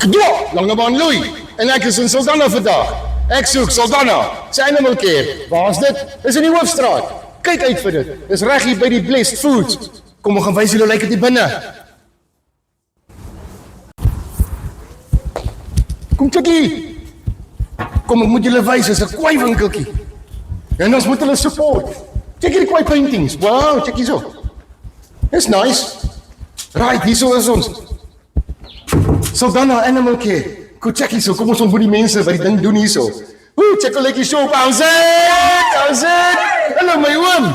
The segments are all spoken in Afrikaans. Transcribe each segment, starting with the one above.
Ja, Langebaan Louis. En ek is in Saldanha vandag. Ek soek Saldanha, sy animal care. Waar is dit? Dis in die Hoofstraat. Kyk uit vir dit. Dis reg hier by die Blessed Foods. Kom, ons gaan wys julle lyk dit hier binne. Kom Chickie. Kom, ek moet julle wys, is 'n kwai winkeltjie. En ons moet hulle support. Check hier die kwai paintings. Wow, check hier so. Dis nice. Right, hier so is ons. Saldanha Animal Care. Kom check hier so, kom ons ontmoet die mense wat die ding doen hier so. Woe, check hoe lyk die shop, how's it? Hallo my oom.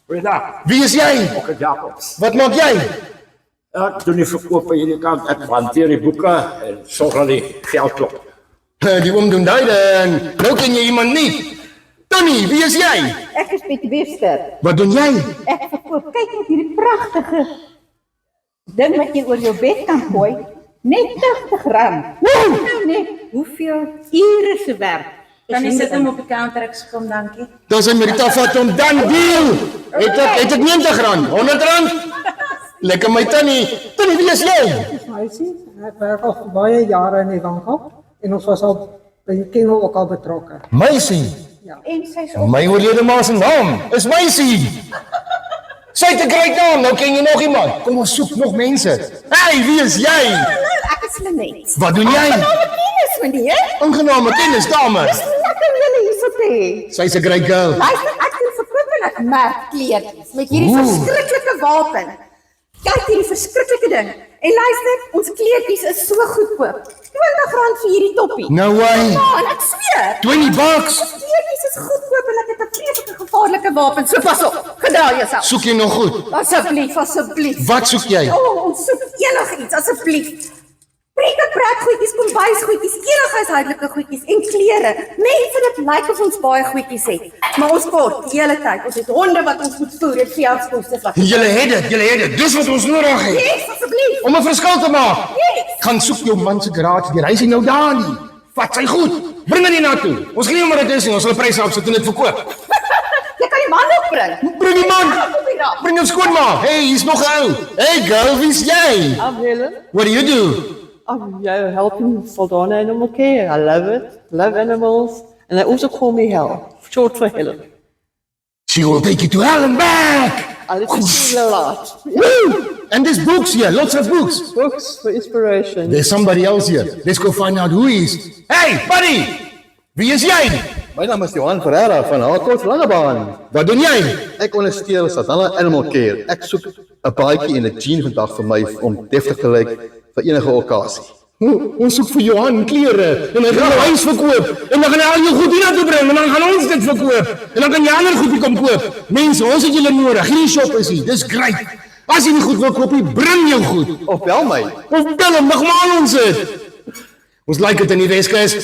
Goeiedag, Wie is jy? ek is Jacobs. Wat maak jy? Ek doen die verkoop by hierdie kant, ek hanteer die boeke en sorg dat die geld klop. Die oom doen duiden. Nou ken jy iemand nie. Tony, wie is jy? Ek is Piet Wester. Wat doen jy? Ek verkoop, kyk net hierdie pragtige ding wat jy oor jou bed kan gooi. Net 80 rand. Nou net, hoeveel ure se werk. Kan jy sit hom op die counter, ek kom, dankie. Dan sy Merita vat hom dan deal. Het ek 90 rand, 100 rand? Lekker my Tony. Tony, wie is jy? Meisie, ek werk al vir baie jare in die winkel en ons was al by die kennel ook al betrokke. Meisie. En sy is op. My oorlede ma se naam is Meisie. Sy het 'n groot naam, nou ken jy nog iemand. Kom ons soek nog mense. Hey, wie is jy? Ek is Lenet. Wat doen jy? Kennis, meneer. Aangename kennis, dame. Lekker om julle hier so te hê. Sy's 'n great girl. Luister, ek doen verkoop en ek merk kleertjies met hierdie verskriklike wapen. Kyk hierdie verskriklike ding. En luister, ons kleertjies is so goedkoop. 20 rand vir hierdie toppie. No way. Ja, en ek sweer. 20 bucks. Kleertjies is goedkoop en ek het 'n vreeslike gevaarlike wapen. So pas op, gedra jouself. Soek jy nog goed? Asseblief, asseblief. Wat soek jy? Ons soek enigiets, asseblief. Pretgoedjies, kombuisgoedjies, enige huishoudelike goedjies en klere. Mense, dit lyk of ons baie goedjies het, maar ons kort die hele tyd. Ons het honde wat ons moet voer, dit veldskoste wat. Julle het dit. Dis wat ons nodig het. Yes, asseblief. Om 'n verskil te maak. Yes. Gaan soek jou man se garage deur. Hy is nie nou daar nie. Vat sy goed. Bring dit na toe. Ons gee hom maar dit is nie. Ons sal 'n prys opsit en dit verkoop. Jy kan die man opbring. Bring die man. Ja, kom hier dan. Bring jou skoonma. Hey, hier's nog 'n ou. Hey girl, wie's jy? I'm Helen. What do you do? I'm helping Saldanha Animal Care. I love it. Love animals. And they also call me Hel. Short for Helen. She will take you to hell and back. I listen to a lot. Woo! And there's books here, lots of books. Books for inspiration. There's somebody else here. Let's go find out who he is. Hey, buddy! Wie is jy? My naam is Johan Ferreira van Haakoort Langebaan. Wat doen jy? Ek ondersteun Saldanha Animal Care. Ek soek 'n baadjie en 'n jean vandag vir my om deftig te lyk vir enige okasie. Ons soek vir Johan klere en hy gaan jou huis verkoop en dan gaan hy al jou goed hiernatoe bring en dan gaan ons dit verkoop en dan kan jy ander goedie kom koop. Mense, ons het julle nodig. Hierdie shop is hier. Dis great. As jy nie goed wil koop nie, bring jou goed. Of bel my. Of bel hom, nogmaal ons dit. Ons like dit in die Weskus.